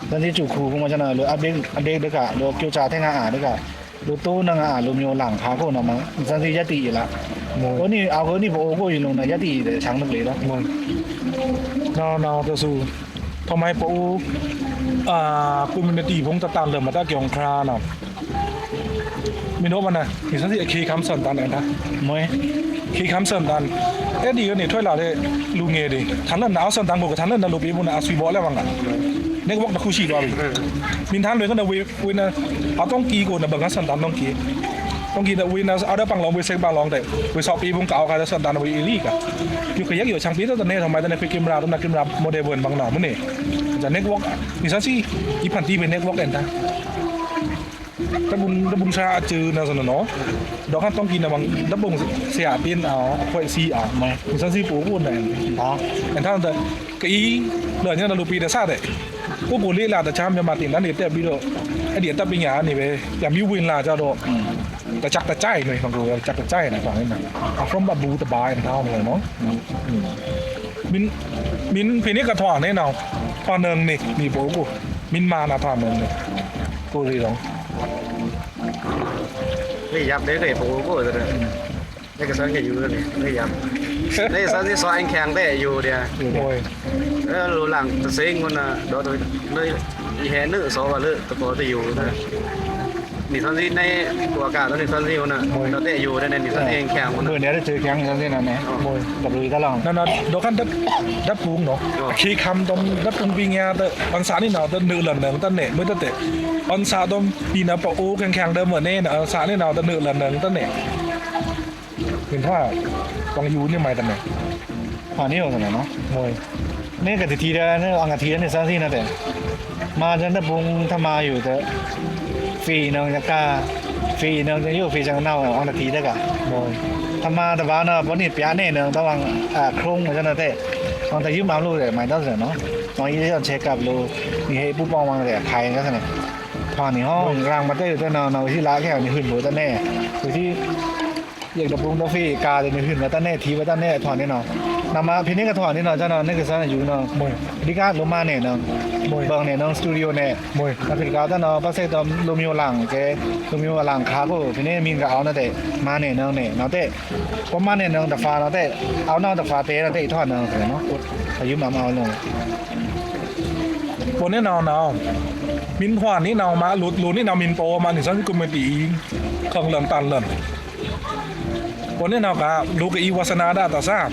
ตอนที่จู่ครูกูมาจะเนาะหรืออัปเดตด้วยกันหรือเกี่ยวกับที่งานด้วยกันหรือตู้นั่งหรือมีหลังขาโคนออกมาสั้นที่ยัดตีอยู่ละโอ้นี่เอาคนนี่โอ้โหอยู่ลงในยัดตีแต่ช้างนึกเลยแล้วมวยนอตัวสูทำไมปูคุณมันตีพงตะตันเริ่มมาตั้งเกี่ยวกับคราเนาะมีโน้ตมันนะมีสักทีเคคำสันตันเองนะมวยเคคำสันตันดีก็เนี่ยถ้วยหล่อเลยลูเงี้ยดิทันนั้นหนาวสันตันกูกับทันนั้นลูกปีบุญอาสวีบอลแล้วบ้างอ่ะเน็กวอกตะคุชีด้วยมินทันเลยก็เดวินเอาต้องกีกูนะบางครั้งสันตันต้องกีแต่วินเอาได้ปังลองวิเซกปังลองแต่วิสอบปีบุญเก่าใครจะสันตันวิลีกอะอยู่ขยักอยู่ช่างปีตอนนี้ทำไมตอนนี้ฟิกิมราต้องนักกิมราโมเดลเวิร์นบางหน่อมันนี่จะเน็กวอกมีสักทีอีพันทีเป็นเน็กวอกเองนะ ดับบุญชาจือนะสนเนาะดอกขั้นต้องกินนะบางดับบุญเสียเตียนเอาไฟซีเอาไม่มีสันซีปูบุญไหนอ๋อแต่ถ้าแต่cái lời như là lupi đã sao đấy cô bố lý là đã chăm cho mà tiền đã để tiếp đi độ cái điện tập bên nhà này về làm như win là cho độแต่จักแต่ใจหน่อยฟังดูจักแต่ใจนะฟังนี่นะเอาfrom บับบูตะบายเท่าเลยเนาะมินเพนี้กระถอนแน่นอนถอนเนืองนี่มีโป๊กูมินมานะถอนเนืองนี่กูรีหรอ นี่ยับได้เลยผมก็จะนี่ก็สังเกตอยู่เลยนี่ยับนี่สังที่ซอยแข็งได้อยู่เดียว โอ้ย รู้หลังตัวเซ็งมันน่ะโดนเลยแห่นื้อซอว่าเลยตะโกนจะอยู่นะนี่สังที่ในตัวอากาศแล้วนี่สังที่มันน่ะเราได้อยู่ในนี่สังที่แข็งมัน เมื่อนี้ได้เจอแก๊งนั่นนี่นะเนี่ยกับลุยตะลอง นั่นนะดอกขั้นดับปูงเนาะขี้คำตรงดับปูงปีเงี้ยแต่อันสานี่เนาะแต่หนึ่งหลังเดิมตั้งเน่เมื่อตั้งแต่อันสาตรงปีน่ะปะโอ้แข็งๆเดิมเหมือนเน่นะอันสานี่เนาะแต่หนึ่งหลังเดิมตั้งเน่เห็นว่าต้องอยู่นี่ไม่ตั้งเน่ ผ่านนี่เอาสนะเนาะมวยนี่กับทีเดียวนี่อังกฤษนี่ซะที่นะแต่มาจนตะบุงถ้ามาอยู่แต่ฟรีน้องจะกล้าฟรีน้องจะอยู่ฟรีจังเน่าอังกฤษได้กะมวยถ้ามาแต่บ้านเนาะวันนี้ปีนี้น้องต้องวางโครงเหมือนกันนะแต่ตอนแต่ยืมมาลูกแต่ไม่ต้องเสียเนาะตอนนี้ที่เราเช็คกับลูมีให้ผู้ปองวางแต่ใครก็สนะผ่านในห้องรางมาได้แต่นอนที่ร้านแค่ในหื่นหมูตะแน่คือที่อย่างตะบุงตะฟีกาจะในหื่นมาตะแน่ทีมาตะแน่ถอนแน่นอนนำมาพี่นี่ก็ถอนนี่เนาะเจ้าเนาะนี่คือสานอยู่เนาะมวยดิการลงมาเนี่ยเนาะมวยบางเนี่ยเนาะสตูดิโอเนี่ยมวยแล้วพี่ก็เจ้าเนาะพักเสร็จตอนลมอยู่หลังแกลมอยู่หลังขาก็พี่นี่มีก็เอาเนาะแต่มาเนี่ยเนาะแต่ประมาณเนี่ยเนาะแต่ฟ้าเนาะแต่เอาเนาะแต่ฟ้าเตะเนาะแต่ถอนเนาะเนาะอายุมาเอาเนาะ บนนี้เนาะมินหวานนี่เนามาหลุดนี่เนามินโปมาถึงสันกุมตีเครื่องเลินตันเลินบนนี้เนาก็ลูกอีวาสนาได้ต่อทราบ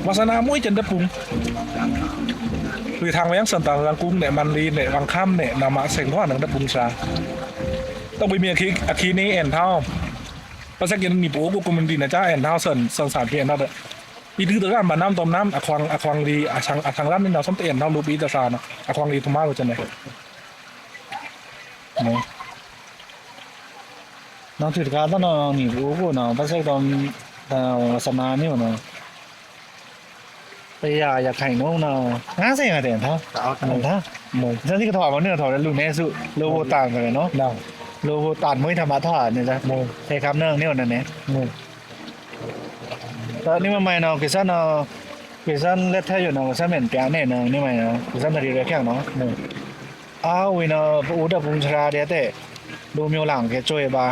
วาสนามุ้ยจันทปุงคือทางไปยังสันตาลังกุ้งเนี่ยมันรีเนี่ยวังค่ำเนี่ยนามาเสียงทอดหนังตะปุงชาต้องไปมีอาคีนี้แอนเท่าภาษาเกณฑ์มีปูกูกุมดีนะจ้าแอนเท่าสันสารเพียนเท่าเด้อปีดื้อตัวกันมาน้ำต้มน้ำอควางดีอาชังร้านนี่เราส้มเตียนเท่าลูกอีตาซาเนาะอควางดีทุ่มมาเราจะไหนน้องถือการต้องน้องหนีรู้กูน้องพักเสร็จตอนสมานี่เนาะไปอยากไข่น้องเนาะง่ายสิไงเด่นท่าท่ามวยฉันที่ก็ถอดมาเนี่ยถอดแล้วลูกแน่สุโลโบต่างกันเลยเนาะโลโบตัดไม่ธรรมะถอดเนี่ยจ้ะมวยใช่ครับเนื่องนี่วันนั้นเนี่ยมวยตอนนี้มันไม่เนาะกิซันเนาะกิซันเล็ดแท้อยู่เนาะกิซันเหม็นแก่เนี่ยเนาะนี่ไม่เนาะกิซันนาฬิกาแข็งเนาะมวยอ้าววินาอุดปุงชราเดียเต้ดูมีหลังแกช่วยบ้า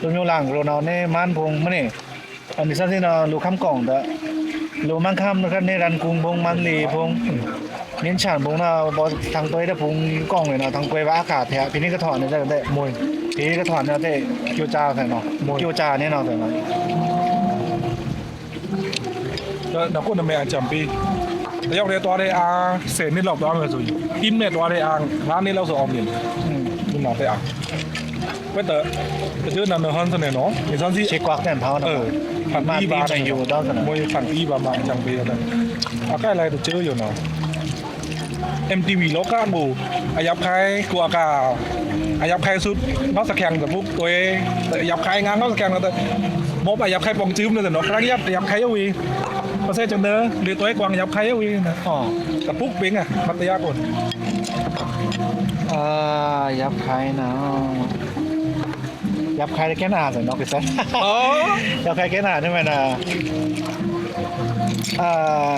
ดูมีหลังเราเนาะเนี่ยมันพงมันนี่อันนี้สั้นที่เนาะลูกคำกล่องเด้อลูกมันคำนะครับในรันกุงพงมันลีพงเน้นฉานพงเนาะบอทางตัวได้พงกล่องเลยเนาะทางตัวว่าอากาศแท้พี่นี่ก็ถอนเนี่ยได้มวยพี่นี่ก็ถอนเนี่ยได้เกียวจ้าใส่เนาะเกียวจ้าเนี่ยเนาะใส่เนาะเราก็นำไปอันจำปีแต่ยังเรียนตัวได้อาเศษนี่หลอกตัวเลยสุดทีมเนี่ยตัวได้อาร้านนี้เราสอบเรียนคุณหมอได้อาเว้ยแต่เจอนันเนอร์ฮันส์เนี่ยเนาะมีสันที่เช็คกวักเนี่ยเท่านั้นผันปีบาร์ อยู่ด้านนั้นมวยผันปีบาร์มาจังปีแล้วนั่นอาใกล้อะไรแต่เจออยู่เนาะ MTV โลกาบูอายับใครกูอากาอายับใครสุดนอกสักแข่งแต่พวกตัวอายับใครงานนอกสักแข่งแต่มบอายับใครปองจื้มเลยแต่เนาะครั้งยับอายับใครยวีประเทศจังเด้อหรือตัวไอ้กวางยับใครยวีนะอ๋อแต่ปุ๊กเป็นอ่ะมัตยากนยับใครนะยับใครแค่หน้าสิเนาะพี่ซันยับใครแค่หน้าใช่ไหมนะ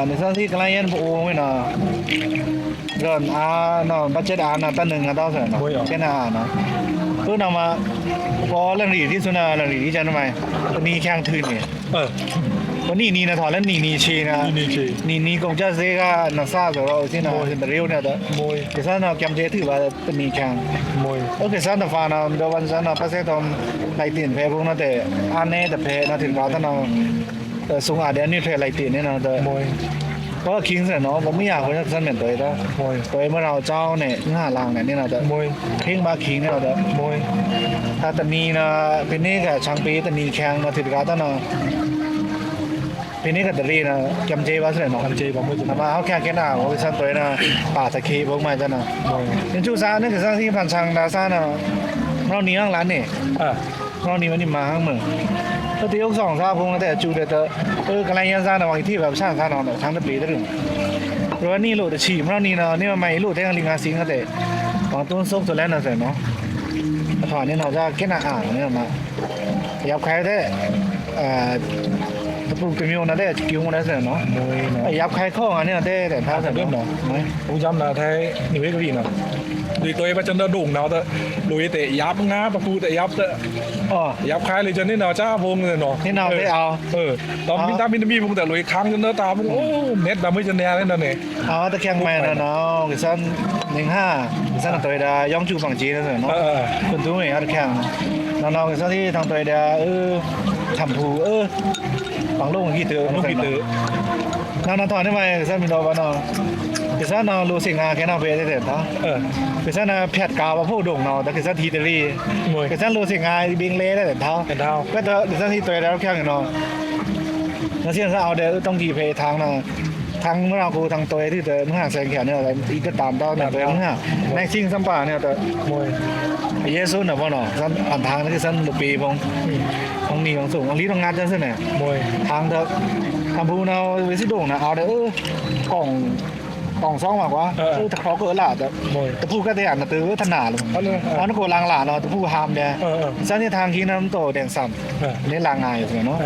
ในส่วนที่กลางยันปูไม่เนาะเกินเนาะบัจเจตเนาะตั้งหนึ่งต้องเสร็จเนาะแค่หน้าเนาะเพื่อนเอามาพอเรื่องดีที่สุดนะเรื่องดีที่จะทำไมนี่แข่งทืนเนี่ยวันนี้นะถอนแล้วนี่ชีนะนี่คงจะเสียก็นักซ่าสำหรับที่น่ะเห็นเร็วเนี่ยแต่มวยแต่ถ้าเราแกมเจถือว่าเป็นนี่แข่งมวยโอเคซ่าแต่ฟ้านะเดี๋ยววันซ่านะพักเสียตอนไล่ตีนแพ้พวกนั้นแต่อันนี้แต่แพ้นะถึงเราถ้าเราสูงอาเดียนี่เทไล่ตีนเนี่ยนะแต่มวยก็คิงเสร็จเนาะผมไม่อยากให้ท่านเหมือนตัวนะมวยตัวเมื่อเราเจ้าเนี่ยห้าลางเนี่ยนี่นะแต่มวยคิงมาคิงเนี่ยเราแต่มวยถ้าแต่นี่นะเป็นนี่กับช่างปีแต่นี่แข่งนะถึงเราถ้าเราปีนี้ก็จะรีนะจำเจว่าเสร็จเนาะจำเจผมไม่ถูกมาเขาแข่งกันหน้าเขาไปสั่นตัวนะป่าตะคีพวกมันจ้ะเนาะยังชูซาเนี่ยคือสร้างที่ผ่านช่างดาซ่าเนาะ เรานี้ข้างร้านนี่ อ่า เรานี้มันนี่มาข้างเมืองถ้าที่ยกสองซาพงแต่จูเดตกำลังยันซาหน่อยที่แบบช่างซาหน่อยทั้งตะปีตะลึงหรือว่านี่โหลดฉี่เรานี่เนาะนี่มันไม่โหลดได้กันลิงอาซิงก็แต่บางต้นส้มตัวแรกน่ะเสร็จเนาะถอนนี่เราจะเก็บหน้าอ่างเนี่ยมายับใครได้ตะปูเป็นมิวนะได้กิ้วมาได้เสร็จเนาะ มวยเนาะ ยับใครข้อเนี่ยได้แต่เท้าเสร็จเนาะไหม ผมจำได้ไทยนี่ไม่ก็พี่เนาะดีตัวมาจนเราดุ่งเนาะแต่ลุยแต่ยับง้าประตูแต่ยับแต่ อ๋อ ยับคล้ายเลยจนนี่เนาะจ้าพงเลยเนาะ นี่เราได้เอา ตอนมิตามินมีพงแต่ลุยค้างจนเนื้อตาพงโอ้เน็ตดำไม่จะแน่เลยนั่นเอง เอาตะแคงแม่เนาะกิซัน15กิซันตัวเดียย่องจูฝั่งจีนเนาะคนตัวเองตะแคงน้องๆกิซันที่ทางตัวเดียทำผูฝั่งโลกกี่เตือ ลูกปีเตอร์ น้องๆถอนได้ไหมกิซันมีดอกบ้านเนาะกิซันเนาะรู้สิ่งงานแค่นาเป้ได้เนาะกิซันแพทกาวมาพูดด่งเนาะแต่กิซันทีเตอรี่ มวย กิซันรู้สิ่งงานบิงเล่ได้เท้า เป็นเท้า ก็เจอกิซันที่ตัวเดียแค่เนาะแล้วเสียงเอาเดี๋ยวต้องกี่เพทางเนาะทางเมื่อเรากูทางตัวที่เดินห้างแสงแขนเนี่ยอะไรอีกก็ตามต้อนเนี่ยเดินห้างในชิงสัมปาเนี่ยแต่ มวย เยซูน่ะพ่อเนาะสันผ่านทางนั่นคือสันลูกปีพงของนี่ของสูงของลี้ต้องงัดจังซี่เนี่ย มวย ทางเด้อทำพูเนาเวสิโด่งนะเอาเด้อกล่องซ่องมากว่าถ้าเขาเกิดล่ะแต่ มวย พูก็ได้อ่านตื้อถนาเลยเอานักโกลางหลานเนาะพูหามเนี่ยสันนี่ทางคิงน้ำโตแดงซ้ำนี่ลางงายอยู่เนาะ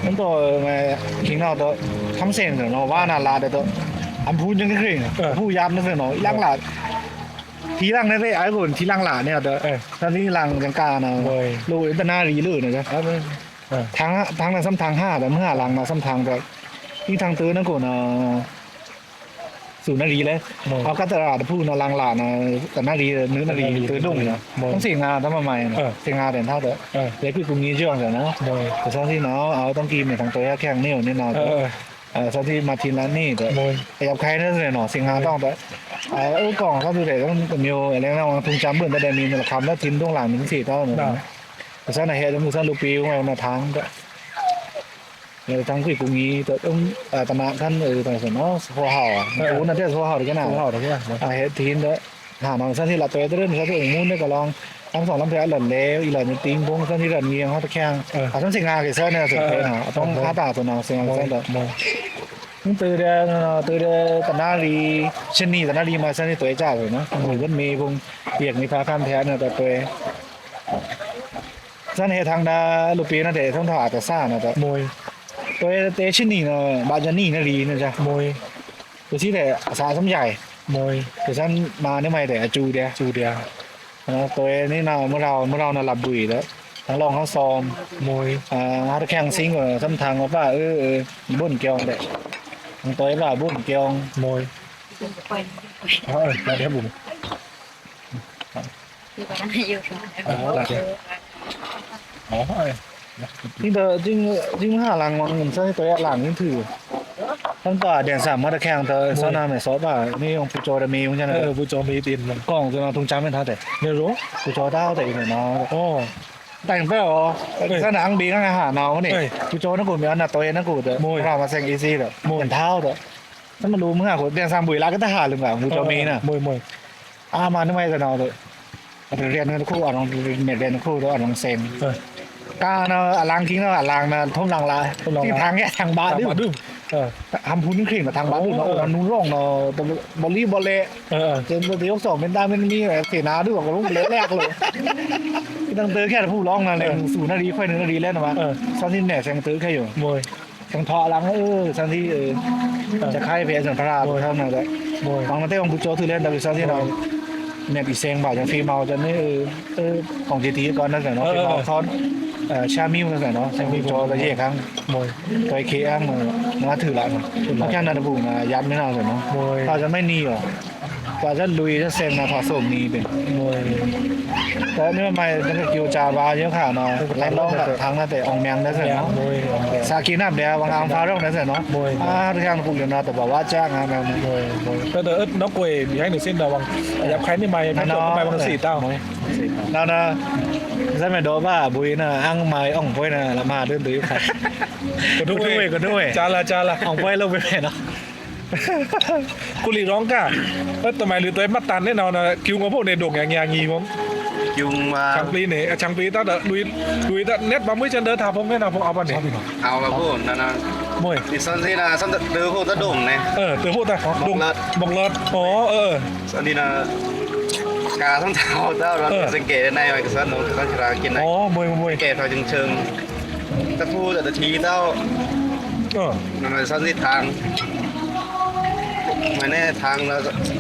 น้ำโตมาคิงเนาะตัวทำเสียงเนาะว่าน่าลาเด้ออันพูยังได้ครึ่งพูยามนั่นเนาะอีลังหลาทีลังนั่นเลยไอ้คนทีลังหลาเนี่ยเด้อตอนนี้ลังจังกาเนาะลูกอินเตอร์นารีลื่นนะทางนั้นซ้ำทาง5แต่เมื่อลังมาซ้ำทางแต่ที่ทางตื้อนั่นกูเนาะ0 นาทีเลยเอาก็ตลาดพูดเนาะลังหลาเนาะแต่นาทีนื้อนาทีตื้อดุ้งเนาะต้องเสียงานทำมาใหม่เสียงานเด่นเท่าเด้อเดี๋ยวคือกลุ่มนี้เชื่องเด้อเนาะแต่ซ้ำที่เนาะเอาต้องกินเนี่ยทางตัวแข้งเนี่ยวนี่เนาะซ้ำที่มาทีร้านนี่เด้อยับใครนั่นเลยเนาะเสียงานต้องเด้อกล่องเขาดูเด็กต้องมีอะไรนะว่าทุ่งจำเบื่อแต่มีนคำแล้วทิ้งตรงหลังถึง4เท่าเนาะแต่ซ้ำไหนเฮ็ดมือซ้ำลูกปีของเราทางก็ทางคุยกลุ่มนี้แต่ต้องตนาท่านต่างส่วนเนาะหัวเห่าโอ้นั่นเด้อหัวเห่าดีกันนะหัวเห่าดีกันเฮ็ดทิ้งเด้อหาน้องซ้ำที่ละตัวเรื่องซ้ำที่องค์มุ่นได้ก็ลองทั้ง2ลำแผลหล่นแล้วอีหล่นติ้งพงซ้ำที่หล่นเมียงเขาตะแคงทั้งสิ่งงานกี่ซ้ำเนี่ยสุดเลยเนาะต้องหาตาตัวน้องเสียงซ้ำเด้อtừ đây tận na đi chân đi tận na đi mà sao đi tuổi già rồi nó người rất mê vùng việc người phá khăn thế là tuổi dân hệ thằng đã lục biến là để thông thả cả xa là môi tôi tế chân đi là bạn chân đi nó đi nữa ra môi tôi chỉ để xa sống dài môi thời gian mà nếu mày để chu đè tôi nên nàoมื่อเราน่ะหลับบุยแล้วทั้งรองทั้งซอม มวย หาตะแคงซิงก็ซ้ำทางว่าบ่นเกียงเด้ทางตัวว่าบ่นเกียง มวยมาเดี๋ยวบุ๋ม อ๋อ จริงห้าหลังมันใช้ตัวหลังนี่ถือทั้งต่อเด่น3มาตะแคงตัวซอนาแม่ซอบ่านี่องปูโจดมีจังได๋ ผู้จอมีตีนมัน กล้องตัวทุ่งจำเป็นเท่าแต่ ไม่รู้ ปูโจดาวแต่เนาะ อ๋อ แต่งไปอ๋อสนามบีข้างอาหารเนาะนี่ปูโจนักกูมีอันน่ะตัวนักกูเด้เรามาแซงอีซี่เด้เหมือนเท้าเด้ถ้ามันรู้มึงอ่ะคนเรียน3บุยลาก็ทหารลืมอ่ะปูโจมีน่ะ มวย มาทำไมกันเนาะเด้เรียนกันคู่อ่ะน้องเรียนคู่แล้วอ่ะน้องเซงกาเนาะล้างทิ้งเนาะล้างนะทุ่มล้างลายที่ทางแค่ทางบ้านดื้อทำพุ้นขึ้นมาทางบ้านดื้อเนาะนู้นร่องเนาะบอลลี่บอลเล่เจนตัวที่ยก2เป็นได้ไม่มีแบบเสียนาด้วยกับลูกเละแรกเลยที่ตั้งเตอแค่ผู้ร้องนั่นแหละ0 นาทีค่อย1 นาทีแล้วนะวะซันที่แหน่แซงเตอแค่อยู่ มวย แซงทอล้างซันที่จะค่ายเพจสันพราเท่านั้นแหละบางนาเต้ของผู้โจถือเล่นแต่ซันที่เราเนี่ยปีเซงบ่าจะฟีเมาจะนี่ของจีทีก่อนนั่นแหละเนาะฟีเมาเขาชามิวนั่นแหละเนาะชามิวจอระเยครั้ง มวย ตัวเคอ้างมาถือละเพราะแค่นั้นบุนะยัดไม่น่าเลยเนาะเราจะไม่นีหรอเราจะลุยจะเซงนะถอดส่งนีเป็น มวย แต่นี่ทำไมนั่นก็กิวจาบาเยอะค่ะเนาะไล่ล่องทางนั่นแต่อองแมงนั่นเนาะ มวย ซากินับเดียววางอังฟ้าร่องนั่นเนาะทุกอย่างคุยกันเนาะแต่บอกว่าจ้างงานแมว มวยแต่น้องกวยมีให้หนึ่งเส้นดาวังยับใครนี่ไม่ไม่จบไม่บาง4 เต้า เรานะใช่ไหมโดว่าบุยนะอังไม้อ่องพ้อยนะละมาเดินตื้อค่ะก็ด้วย จาละอ่องพ้อยลงไปเนาะ กุลีร้องก้าทำไมหรือตัวมัดตันแน่นอนนะคิวของพวกในดงอย่างงี้ผม chung mà ช่างปลีเนี่ยช่างปลีตั้งแต่ลุยตั้งเน็ตบางมื้อจันเดินถามผมแม่นะผมเอาบ้านเนี่ย ao vào phố là มวย thì sân thế là sân từ phố tới đủng này เตือพูดแต่ บอกเลิศ บอกเลิศอ๋อsân đi là cả thông thảo tao là sinh kể đến nay rồi cái sân nó sân ra kia อ๋อ này มวย kể thôi chừng chừng ta phu là ta thí tao เออ mà sân đi thang mà nè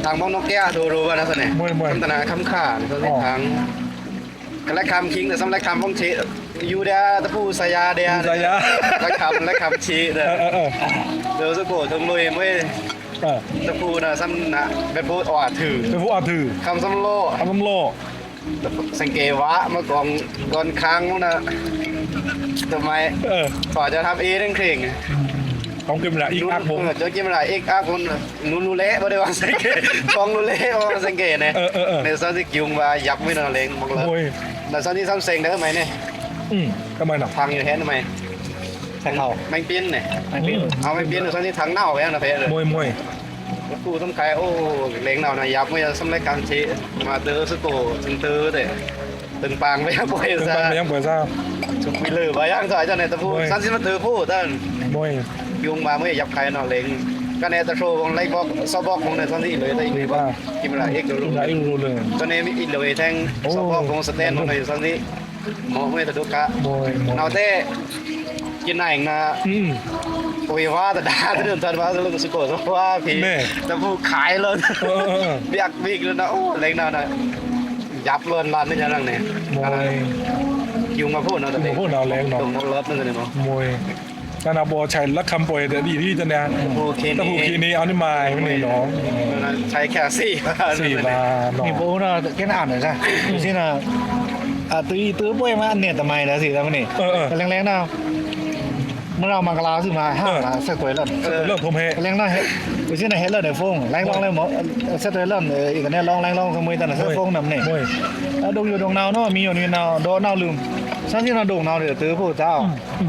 thang bóng nó kia đồ đồ vào nó sân này sân tao là khăm khả sân đi thang cái lá khăm chính là xong lá khăm bóng chếอยู่เดียตะปูสายาเดีย สายา และคำชี้เด้อเดี๋ยวสกูตรงลุยไม่ตะปูน่ะซ้ำน่ะเป็นผู้อ่อนถือ เป็นผู้อาถือ คำซ้ำโล ทำน้ำโล สังเกตวะเมื่อก่อนค้างนะทำไมพอจะทำเองเคร่ง ต้องกินแหละอีกอักผม จะกินอะไรอีกอักคนนูเละไม่ได้วางสังเกตฟองนูเละวางสังเกตเนี่ยในซ้อนที่กิวมายับไม่นอนเล้งบอกเลยในซ้อนที่ซ้ำเซ็งได้ทำไมเนี่ย ทำไมหนัก ทางอยู่แท้ทำไม ใช่เขา แมงปิ้นเนี่ย ไม่เป็น เอาแมงปิ้นในซ้อนที่ทางเน่าแค่นะเพชรเลย มวย กูต้องใครโอ้เล้งเน่านะยับไม่จะซ้ำรายการชี้มาเตอร์สโตถึงเตอร์แต่ตึงปางไม่ยังป่วย เป็น ซะ ปันไปยังเปิดซ่า ชุกมีลือไปยังสายเจ้าเนี่ยตะพูสั้นสิมาเตอร์พูดท่าน มวย ยุงมาไม่ยับใครเนาะเล้งก็เนี่ยตะโชว์ของไล่บอกซอบอกของในซ้อนที่เลยแต่อีกเลยว่ากินอะไรเอ็กซ์ กิ รู้ นได้รู้เลย ตอนนี้มีอีกเลยแทงซอบอกของสแตนของในซ้อนที่หมอไม่ตะดุกะ มวย เอาเต้กินไหนนะ โอ้ยว่าแต่ดาเดินทันว่าจะเลิกสกอตว่าพี่จะพูดขายเลยเบียกบิ๊กเลยนะโอ้เล็กน่านะยับเลยร้านนี่จะนั่งเนี่ย มวย คิวมาพูดนะแต่ พูดเราแรงเนาะ ตรงนักเลิฟนั่นเลยมั้ง มวยการเอาบอใช้ลักคำป่วยเดี๋ยวดีที่จะเนี่ย โอเค ตะหูคีนี้เอานี่มาไม่นี่น้อง ใช้แค่4 4 บาทน้อง นี่พวกเราแค่อ่านหน่อยจ้ะดูสินะตื้อป่วยมาอันเน็ตทำไมแล้วสิแล้วมันนี่แรงๆนะเมื่อเรามังกรสิมา5สักตัวแล้ว เริ่มทุ่มเฮ แรงน้อยเฮ็ดดูสินะเฮ็ดแล้วในฟงแรงลองเลยหมอสักตัวแล้วอีกเนี่ยลองแรงลองขโมยแต่ละสักฟงนำนี่ มวย ดงอยู่ดงนาวเนาะมีอยู่นี่นาวโดนาวลืมซันที่เราดงนาวเดี๋ยวตื้อผู้เจ้า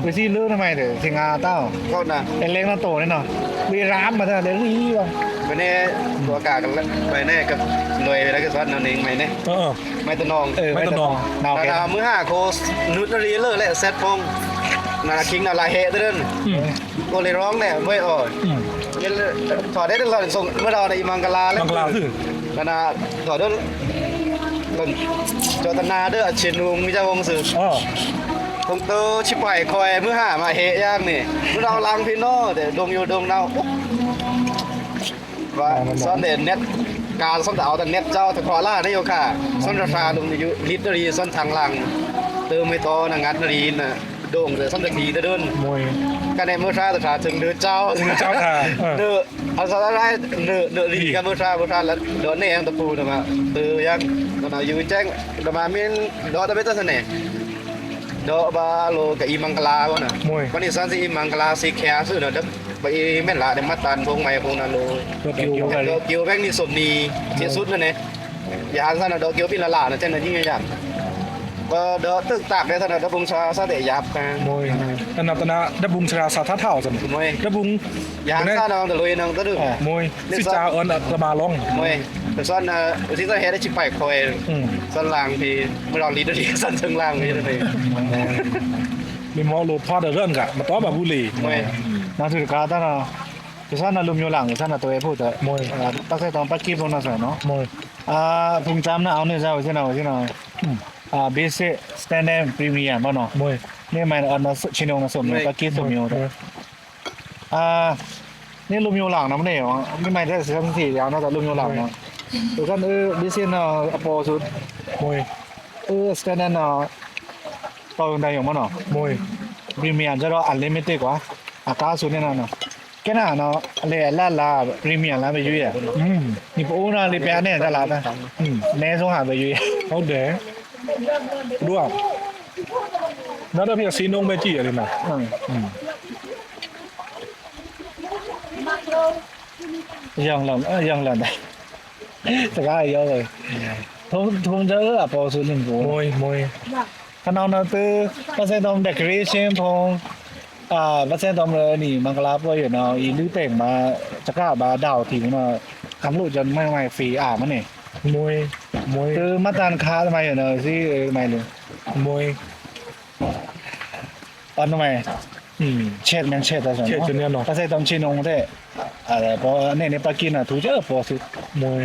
ไปสิลือทำไมเดี๋ยวสิงาเต้า ก็นะ เล็กๆน่าโตนี่เนาะวีรามมาเถอะเดี๋ยวนี้ว่ะ ไปแน่ตัวกากันไปแน่กับรวยไปแล้วก็สวัสดิ์นั่นเองไหมเนี่ยไม่ตะนอง ไม่ต้องนอง นาวแก นามือ5โคนุตรีเลยแหละเซตฟงนาคิงนาลายเฮเดินโกเลยร้องเนี่ยไม่อ่อนถอดได้ตลอดส่งเมื่อเราในมังกรแล้ว มังกรคือ นาถอดด้วยจอตนาเด้อเชียนวงมิจาวงสื่อ อ๋อ ตรงเตอชิบไหวคอยเมื่อหามาเฮย่างนี่เมื่อเราลังพี่โน่แต่ดงอยู่ดงเนาว่าซ่อนเด่นเน็ตการซ่อนดาวแต่เน็ตเจ้าตะคอล่าได้อยู่ค่ะซ่อนราคาดงอยู่ลิตรรีซ่อนทางลังเติมไม่ต่อนะงัดนารีน่ะโด่งแต่ซ่อนตะกีตะเดิน มวย กันในเมื่อชาตะขาถึงเดือเจ้า เจ้าค่ะ เดือเอาสาระเดือรีกันเมื่อชาแล้วเดือเนี่ยตะปูนะมาตือยังตอนอยู่แจ้งตะมามีนดอตะเบตเสน่ห์ดอบาโลกับอีมังกลาก็นะวันนี้สันสิอีมังกลาสีแคร์ซื้อเนอะไปแม่นละเดมัตตันพงไม้พงนาโล ตัวคิว ดอกเกียวแบงนี่สมดีที่สุดนั่นเองอย่าหันซะนะดอกเกียวปีละนะเจ้าหน้าที่อย่างก็ดอกตึกตากได้ท่านดอกบุงชาซาเตยับกัน มวยอันนับตนาดับบุงชราสาท่าเท่าสัน มวย ดับบุง อย่าหันซะนะแต่ลุยนังก็ดู มวยสิจ้าเอิญระบาลง มวยแต่ซ่อนที่ซ่อนเฮดได้ชิบไปคอยซ่อนล่างพี่เมื่อเราลีดดีซ่อนเชิงล่างนี่นะพี่ มีมอลูพอเดเรื่องกะมาต้อแบบบุรี มวย นาถือกาตานะจะซ่านะลุมอยู่หลังซ่านะตัวเองพูดแต่มวยตั้งแต่ตอนปักกี้พงนาสเนาะ มวย พุงจำนะเอาเนี่ยเจ้าใช่ไหมใช่ไหมเบสิกสแตนดาร์ดพรีเมียร์บ้านเนาะ มวย นี่มันอันนั้นชิโนนะสมเนี่ยปักกี้สมอยู่นี่ลุมอยู่หลังนะมันเนี่ยไม่ไม่ได้สักทียาวนะแต่ลุมอยู่หลังเนาะตัวกันเบสิกเนาะอโปสุด มวย สแตนดาร์ดเนาะตัวใดอย่างบ้านเนาะ มวย พรีเมียร์จะรออันลิมิเต็ดกว่าอากาศสุดเนี่ยเนาะแค่นั้นเนาะอะไรลาพรีเมียร์ลาไปยุ่ยอ่ะนี่พวกนั้นเลยแปลเนี่ยตลาดนะแน่สงหาไปยุ่ย เขาเด๋ด้วยนั่นเราเพียงซีนงเบจี้อะไรนะ ยังหลังได้แต่ก็เยอะเลยทุ่มเจออ่ะพอสุดหนึ่งกู มวย ขนาดนั้นคือภาษาตอมเดคอเรชั่นพงภาษาตอมเลยนี่มังกรพออยู่เนาะอีลื้อแต่งมาจะกล้าบาดาวทิ้งเนาะคำรู้จนไม่ฟรีมันนี่ มวย môi từ mắt tan khá mày ở nơi gì mày luôn môi ăn mày ừ chết men chết ta chết cho nên nó ta sẽ tông chi nông thế à là có nên nếu ta kia là thú chứ bỏ sự môi